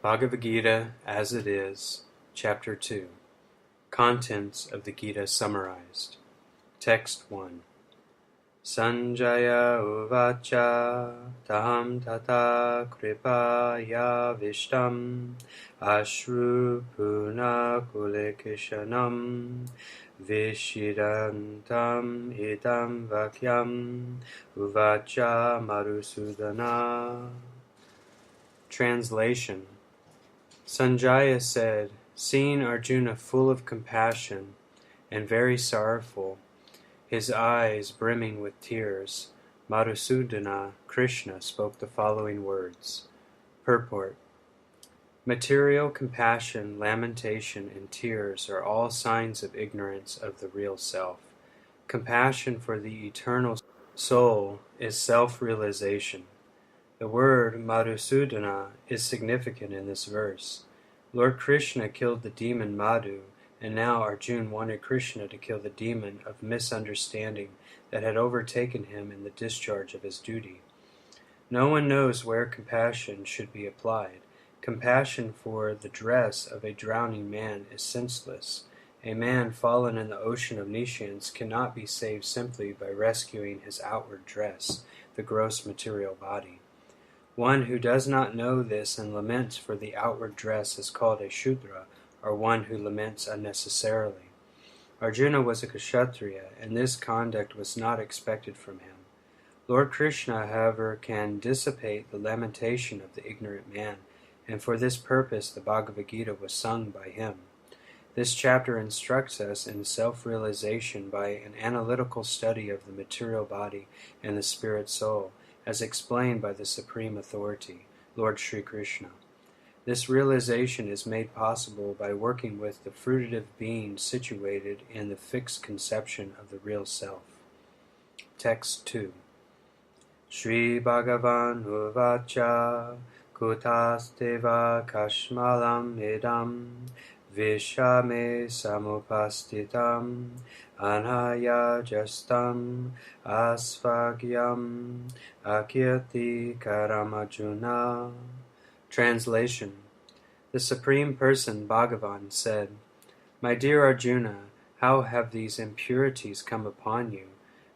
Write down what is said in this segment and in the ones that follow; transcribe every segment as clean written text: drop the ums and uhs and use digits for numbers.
Bhagavad Gita as it is, Chapter 2. Contents of the Gita summarized. Text 1. Sanjaya uvacha taham tata kripaya vishtam ashru puna kulikishanam vishidantam idam vakyam uvacha Madhusudana. Translation. Sanjaya said, seeing Arjuna full of compassion and very sorrowful, his eyes brimming with tears, Madhusudana, Krishna, spoke the following words. Purport. Material compassion, lamentation, and tears are all signs of ignorance of the real self. Compassion for the eternal soul is self-realization. The word Madhusudana is significant in this verse. Lord Krishna killed the demon Madhu, and now Arjuna wanted Krishna to kill the demon of misunderstanding that had overtaken him in the discharge of his duty. No one knows where compassion should be applied. Compassion for the dress of a drowning man is senseless. A man fallen in the ocean of nescience cannot be saved simply by rescuing his outward dress, the gross material body. One who does not know this and laments for the outward dress is called a Shudra, or one who laments unnecessarily. Arjuna was a Kshatriya, and this conduct was not expected from him. Lord Krishna, however, can dissipate the lamentation of the ignorant man, and for this purpose the Bhagavad Gita was sung by him. This chapter instructs us in self-realization by an analytical study of the material body and the spirit soul, as explained by the Supreme Authority, Lord Sri Krishna. This realization is made possible by working with the fruitive being situated in the fixed conception of the real self. Text 2. Shri Bhagavan uvacha kutasteva kashmalam idam vishame samupastitam anhayajastam asvagyam akirti karamajuna. Translation. The Supreme Person, Bhagavan, said, My dear Arjuna, how have these impurities come upon you?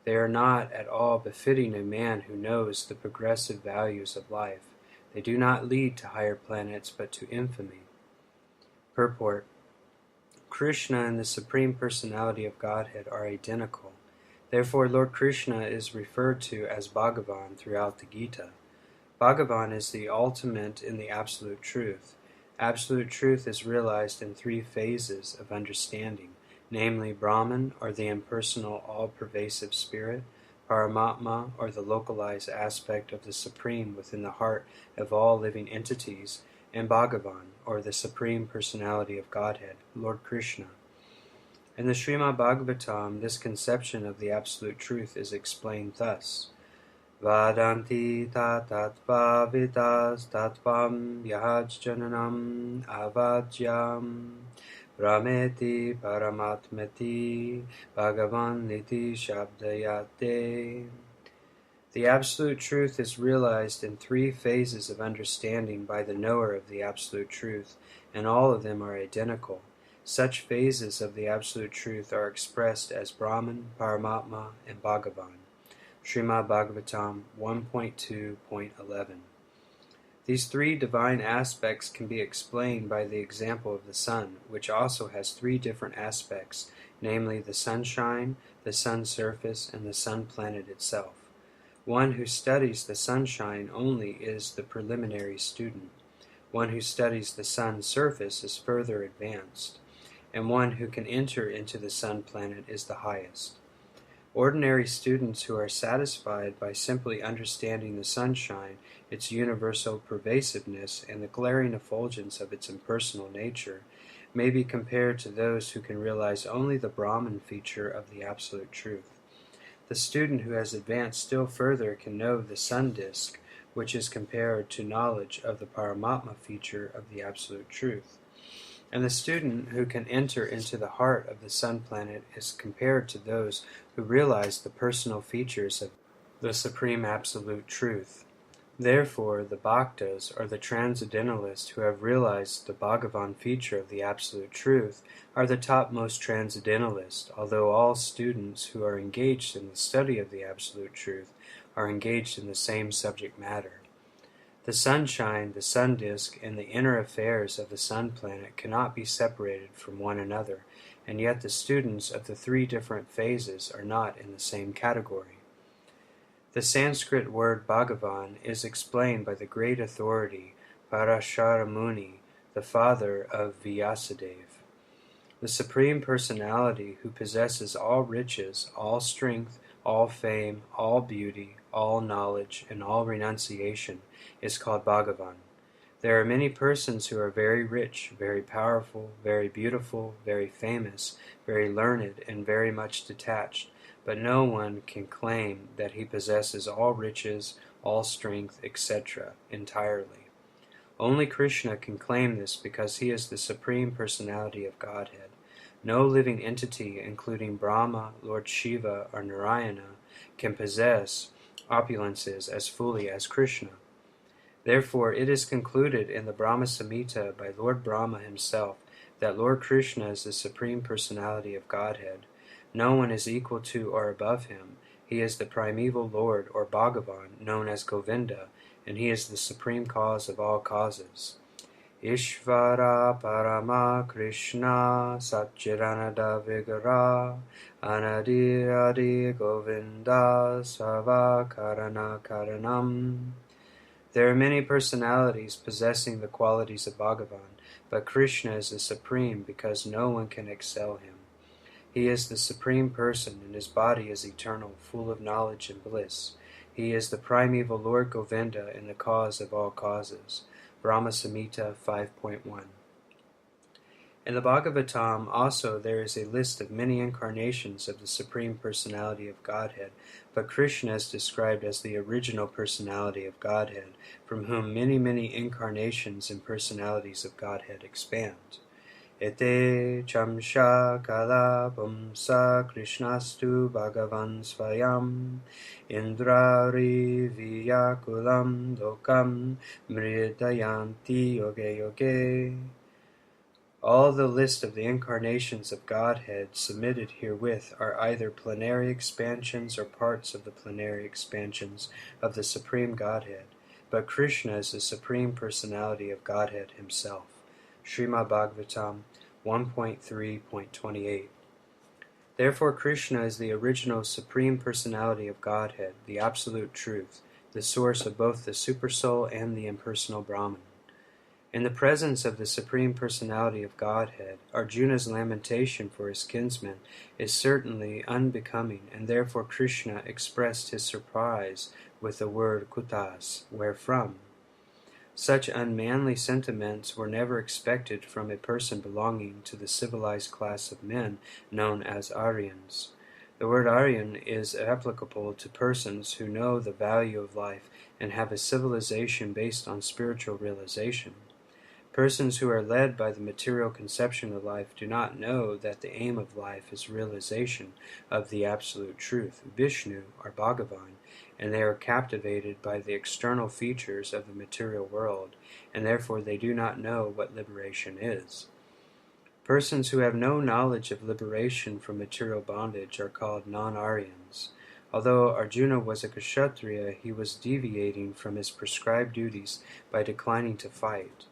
They are not at all befitting a man who knows the progressive values of life. They do not lead to higher planets, but to infamy. Purport. Krishna and the Supreme Personality of Godhead are identical. Therefore, Lord Krishna is referred to as Bhagavan throughout the Gita. Bhagavan is the ultimate in the Absolute Truth. Absolute Truth is realized in three phases of understanding, namely Brahman, or the impersonal, all-pervasive spirit, Paramatma, or the localized aspect of the Supreme within the heart of all living entities, and Bhagavan, or the Supreme Personality of Godhead, Lord Krishna. In the Srimad Bhagavatam, this conception of the Absolute Truth is explained thus. Vadanti tatatva vidas tatvam yahajjananam avajyam Brahmeti paramatmeti bhagavan niti shabdayate. The Absolute Truth is realized in three phases of understanding by the knower of the Absolute Truth, and all of them are identical. Such phases of the Absolute Truth are expressed as Brahman, Paramatma, and Bhagavan. Srimad Bhagavatam 1.2.11. These three divine aspects can be explained by the example of the sun, which also has three different aspects, namely the sunshine, the sun surface, and the sun planet itself. One who studies the sunshine only is the preliminary student. One who studies the sun surface is further advanced, and one who can enter into the sun planet is the highest. Ordinary students who are satisfied by simply understanding the sunshine, its universal pervasiveness, and the glaring effulgence of its impersonal nature, may be compared to those who can realize only the Brahman feature of the Absolute Truth. The student who has advanced still further can know the sun disk, which is compared to knowledge of the Paramatma feature of the Absolute Truth. And the student who can enter into the heart of the sun planet is compared to those who realize the personal features of the Supreme Absolute Truth. Therefore, the Bhaktas, or the transcendentalists who have realized the Bhagavan feature of the Absolute Truth, are the topmost transcendentalists, although all students who are engaged in the study of the Absolute Truth are engaged in the same subject matter. The sunshine, the sun disk, and the inner affairs of the sun planet cannot be separated from one another, and yet the students of the three different phases are not in the same category. The Sanskrit word Bhagavan is explained by the great authority Parashara Muni, the father of Vyasadeva. The Supreme Personality who possesses all riches, all strength, all fame, all beauty, all knowledge, and all renunciation is called Bhagavan. There are many persons who are very rich, very powerful, very beautiful, very famous, very learned, and very much detached, but no one can claim that he possesses all riches, all strength, etc. entirely. Only Krishna can claim this because he is the Supreme Personality of Godhead. No living entity, including Brahma, Lord Shiva, or Narayana, can possess opulences as fully as Krishna. Therefore, it is concluded in the Brahma Samhita by Lord Brahma himself that Lord Krishna is the Supreme Personality of Godhead. No one is equal to or above him. He is the primeval Lord, or Bhagavan, known as Govinda, and he is the supreme cause of all causes. Ishvara Parama Krishna Satchirananda Vigara Anadi Adi Govinda Sava Karana Karanam. There are many personalities possessing the qualities of Bhagavan, but Krishna is the supreme because no one can excel him. He is the Supreme Person, and his body is eternal, full of knowledge and bliss. He is the primeval Lord Govinda and the cause of all causes. Brahma Samhita 5.1. In the Bhagavatam also there is a list of many incarnations of the Supreme Personality of Godhead, but Krishna is described as the original personality of Godhead, from whom many incarnations and personalities of Godhead expand. Ete chamsha kala pumsa krishnastu bhagavan svayam indrari viyakulam dokam mridayanti yoge yoge. All the list of the incarnations of Godhead submitted herewith are either plenary expansions or parts of the plenary expansions of the Supreme Godhead, but Krishna is the Supreme Personality of Godhead himself. Srimad Bhagavatam 1.3.28. Therefore Krishna is the original Supreme Personality of Godhead, the Absolute Truth, the source of both the Supersoul and the impersonal Brahman. In the presence of the Supreme Personality of Godhead, Arjuna's lamentation for his kinsman is certainly unbecoming, and therefore Krishna expressed his surprise with the word kutas, wherefrom. Such unmanly sentiments were never expected from a person belonging to the civilized class of men known as Aryans. The word Aryan is applicable to persons who know the value of life and have a civilization based on spiritual realization. Persons who are led by the material conception of life do not know that the aim of life is realization of the Absolute Truth, Vishnu or Bhagavan, and they are captivated by the external features of the material world, and therefore they do not know what liberation is. Persons who have no knowledge of liberation from material bondage are called non-Aryans. Although Arjuna was a Kshatriya, he was deviating from his prescribed duties by declining to fight.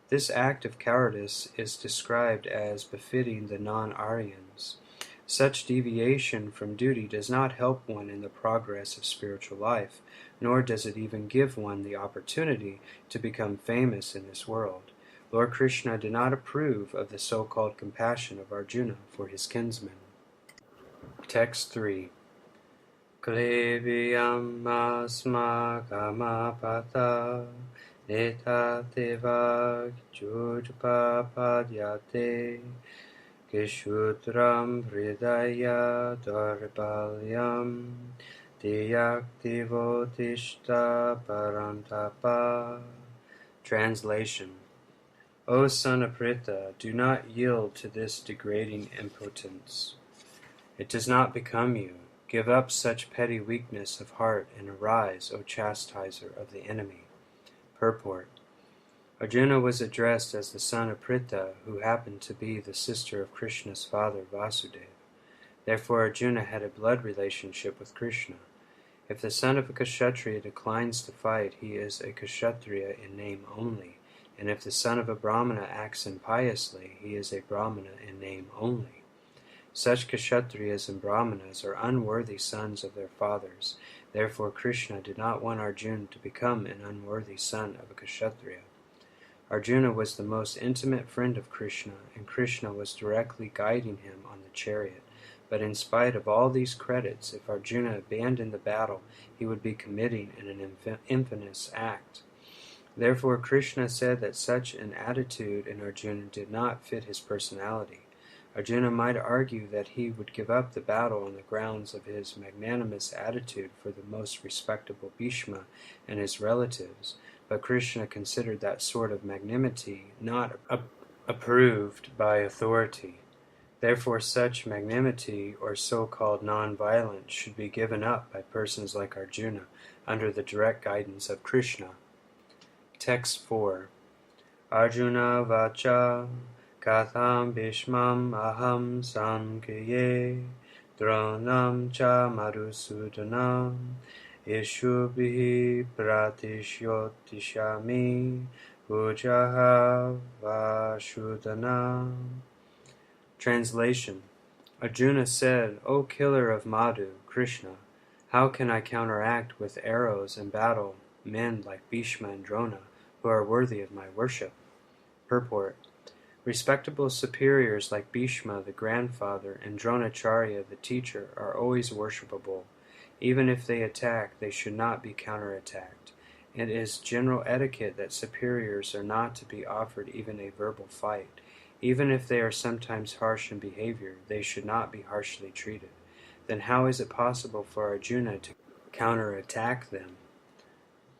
This act of cowardice is described as befitting the non-Aryans. Such deviation from duty does not help one in the progress of spiritual life, nor does it even give one the opportunity to become famous in this world. Lord Krishna did not approve of the so-called compassion of Arjuna for his kinsman. Text 3. Kleviyam asmakamapata Neta teva jujpapadyate Kishutram hridaya darbalyam Diyaktivo tishta parantapa. Translation. O son of Pritha, do not yield to this degrading impotence. It does not become you. Give up such petty weakness of heart and arise, O chastiser of the enemy. Purport. Arjuna was addressed as the son of Pritha, who happened to be the sister of Krishna's father Vasudeva. Therefore Arjuna had a blood relationship with Krishna. If the son of a Kshatriya declines to fight, he is a Kshatriya in name only, and if the son of a Brahmana acts impiously, he is a Brahmana in name only. Such Kshatriyas and Brahmanas are unworthy sons of their fathers. Therefore Krishna did not want Arjuna to become an unworthy son of a Kshatriya. Arjuna was the most intimate friend of Krishna, and Krishna was directly guiding him on the chariot. But in spite of all these credits, if Arjuna abandoned the battle, he would be committing an infamous act. Therefore Krishna said that such an attitude in Arjuna did not fit his personality. Arjuna might argue that he would give up the battle on the grounds of his magnanimous attitude for the most respectable Bhishma and his relatives, but Krishna considered that sort of magnanimity not approved by authority. Therefore such magnanimity, or so-called non-violence, should be given up by persons like Arjuna under the direct guidance of Krishna. Text 4. Arjuna vacha katham bhishmam aham samkhiye dronam cha madhusudanam ishubhihi pratishyotishyami ujaha vasudhanam. Translation. Arjuna said, O killer of Madhu, Krishna, how can I counteract with arrows in battle men like Bhishma and Drona, who are worthy of my worship? Purport. Respectable superiors like Bhishma, the grandfather, and Dronacharya, the teacher, are always worshipable. Even if they attack, they should not be counterattacked. It is general etiquette that superiors are not to be offered even a verbal fight. Even if they are sometimes harsh in behavior, they should not be harshly treated. Then how is it possible for Arjuna to counterattack them?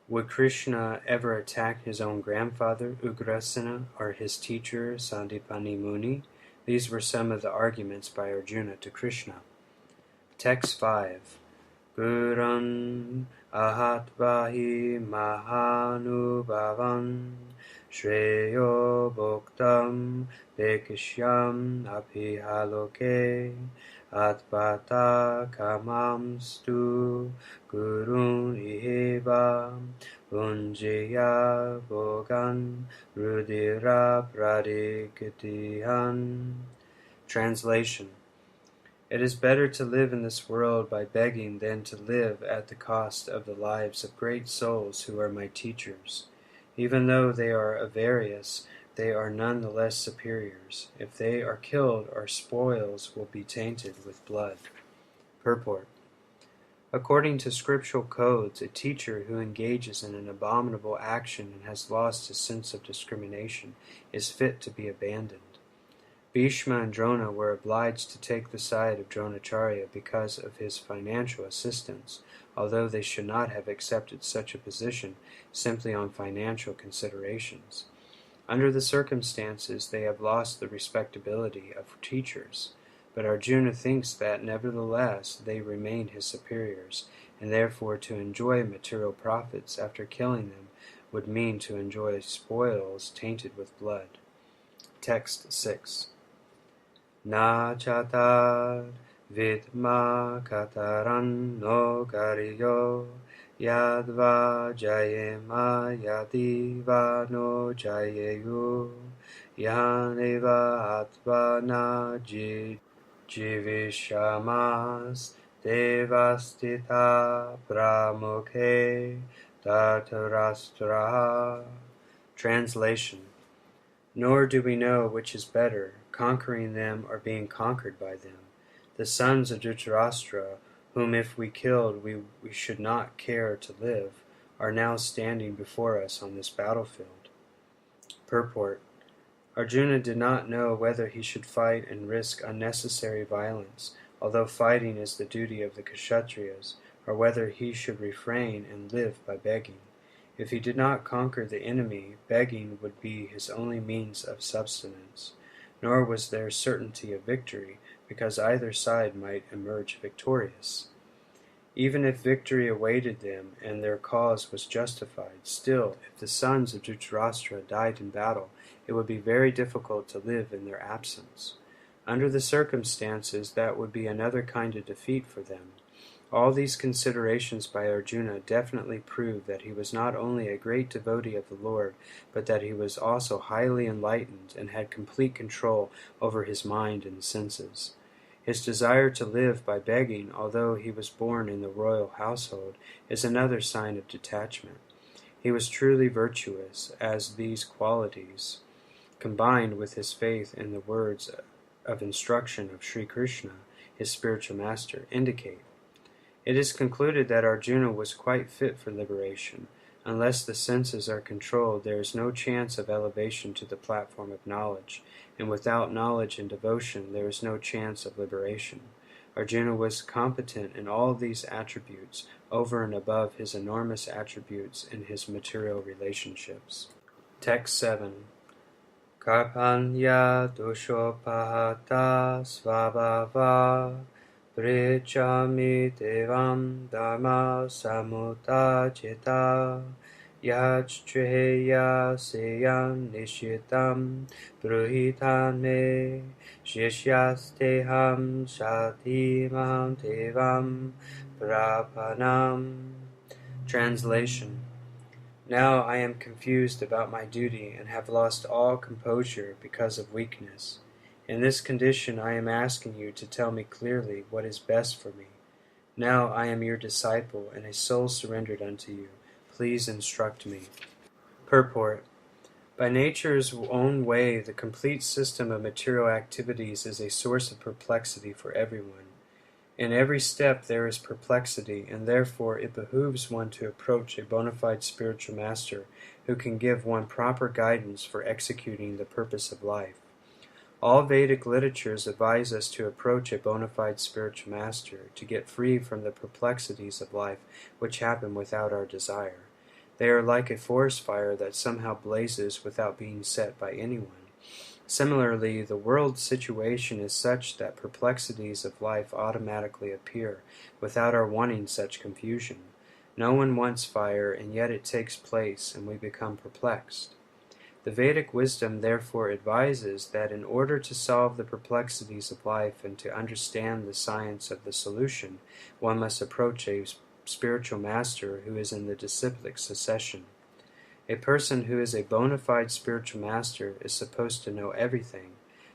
Would Krishna ever attack his own grandfather, Ugrasena, or his teacher, Sandipani Muni? These were some of the arguments by Arjuna to Krishna. Text 5. Guran ahatvahi mahanubhavan Shreyo bhoktam bekishyam apihaloke atpata kamamstu gurun iheva unjaya bhogan rudira pradigatihan. Translation. It is better to live in this world by begging than to live at the cost of the lives of great souls who are my teachers. Even though they are various, they are none the less superiors. If they are killed, our spoils will be tainted with blood. Purport. According to scriptural codes, a teacher who engages in an abominable action and has lost his sense of discrimination is fit to be abandoned. Bhishma and Drona were obliged to take the side of Dronacharya because of his financial assistance, although they should not have accepted such a position simply on financial considerations. Under the circumstances, they have lost the respectability of teachers, but Arjuna thinks that, nevertheless, they remain his superiors, and therefore to enjoy material profits after killing them would mean to enjoy spoils tainted with blood. Text 6. Na chatar vidma kataran no gariyo yadva jayema yadiva no jayeyu yaneva atvana jivishamas devastita pramukhe tatarastra. Translation. Nor do we know which is better, conquering them or being conquered by them. The sons of Dhritarashtra, whom if we killed we should not care to live, are now standing before us on this battlefield. Purport. Arjuna did not know whether he should fight and risk unnecessary violence, although fighting is the duty of the Kshatriyas, or whether he should refrain and live by begging. If he did not conquer the enemy, begging would be his only means of subsistence, nor was there certainty of victory, because either side might emerge victorious. Even if victory awaited them and their cause was justified, still, if the sons of Dhritarashtra died in battle, it would be very difficult to live in their absence. Under the circumstances, that would be another kind of defeat for them. All these considerations by Arjuna definitely prove that he was not only a great devotee of the Lord, but that he was also highly enlightened and had complete control over his mind and senses. His desire to live by begging, although he was born in the royal household, is another sign of detachment. He was truly virtuous, as these qualities, combined with his faith in the words of instruction of Sri Krishna, his spiritual master, indicate. It is concluded that Arjuna was quite fit for liberation. Unless the senses are controlled, there is no chance of elevation to the platform of knowledge, and without knowledge and devotion, there is no chance of liberation. Arjuna was competent in all these attributes, over and above his enormous attributes in his material relationships. Text 7. Karpanya doshopahata svabhava Prichami devam dharma samutachita yajtreya seyam nishitam bruhitan me shishyasteham shatimam devam prapanam. Translation. Now I am confused about my duty and have lost all composure because of weakness. In this condition I am asking you to tell me clearly what is best for me. Now I am your disciple and a soul surrendered unto you. Please instruct me. Purport. By nature's own way, the complete system of material activities is a source of perplexity for everyone. In every step there is perplexity, and therefore it behooves one to approach a bona fide spiritual master who can give one proper guidance for executing the purpose of life. All Vedic literatures advise us to approach a bona fide spiritual master to get free from the perplexities of life which happen without our desire. They are like a forest fire that somehow blazes without being set by anyone. Similarly, the world's situation is such that perplexities of life automatically appear, without our wanting such confusion. No one wants fire, and yet it takes place, and we become perplexed. The Vedic wisdom therefore advises that in order to solve the perplexities of life and to understand the science of the solution, one must approach a spiritual master who is in the disciplic succession. A person who is a bona fide spiritual master is supposed to know everything.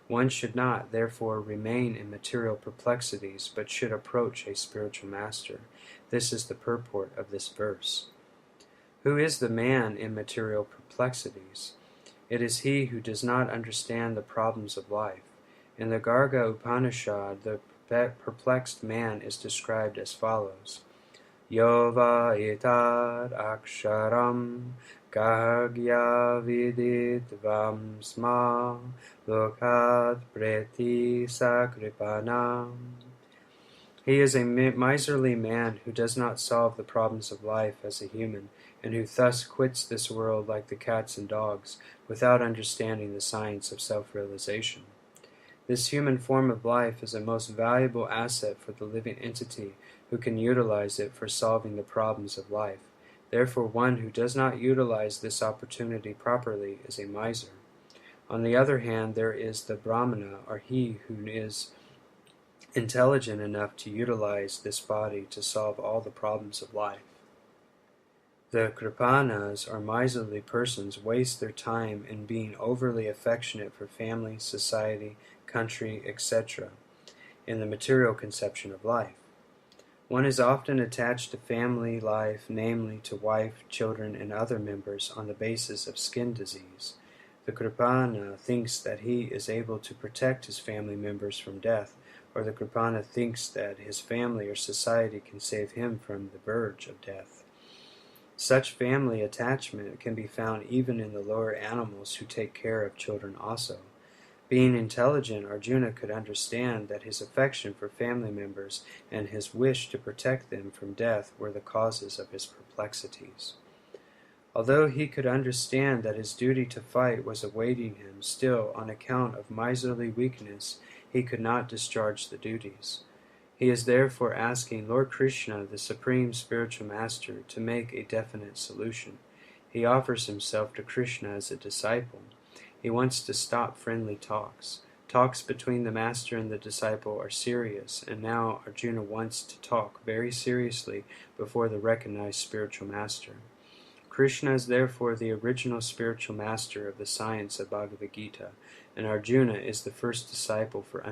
One should not, therefore, remain in material perplexities, but should approach a spiritual master. This is the purport of this verse. Who is the man in material perplexities? It is he who does not understand the problems of life. In the Garga Upanishad, the perplexed man is described as follows. Yova etad aksharam gagya vidit vamsma lokat preti sakripanam. He is a miserly man who does not solve the problems of life as a human, and who thus quits this world like the cats and dogs, without understanding the science of self-realization. This human form of life is a most valuable asset for the living entity who can utilize it for solving the problems of life. Therefore, one who does not utilize this opportunity properly is a miser. On the other hand, there is the Brahmana, or he who is intelligent enough to utilize this body to solve all the problems of life. The Kripanas, or miserly persons, waste their time in being overly affectionate for family, society, country, etc., in the material conception of life. One is often attached to family life, namely to wife, children, and other members, on the basis of skin disease. The Kripana thinks that he is able to protect his family members from death, or the Kripana thinks that his family or society can save him from the verge of death. Such family attachment can be found even in the lower animals who take care of children also. Being intelligent, Arjuna could understand that his affection for family members and his wish to protect them from death were the causes of his perplexities. Although he could understand that his duty to fight was awaiting him, still, on account of miserly weakness, he could not discharge the duties. He is therefore asking Lord Krishna, the Supreme Spiritual Master, to make a definite solution. He offers himself to Krishna as a disciple. He wants to stop friendly talks. Talks between the master and the disciple are serious, and now Arjuna wants to talk very seriously before the recognized spiritual master. Krishna is therefore the original spiritual master of the science of Bhagavad Gita, and Arjuna is the first disciple for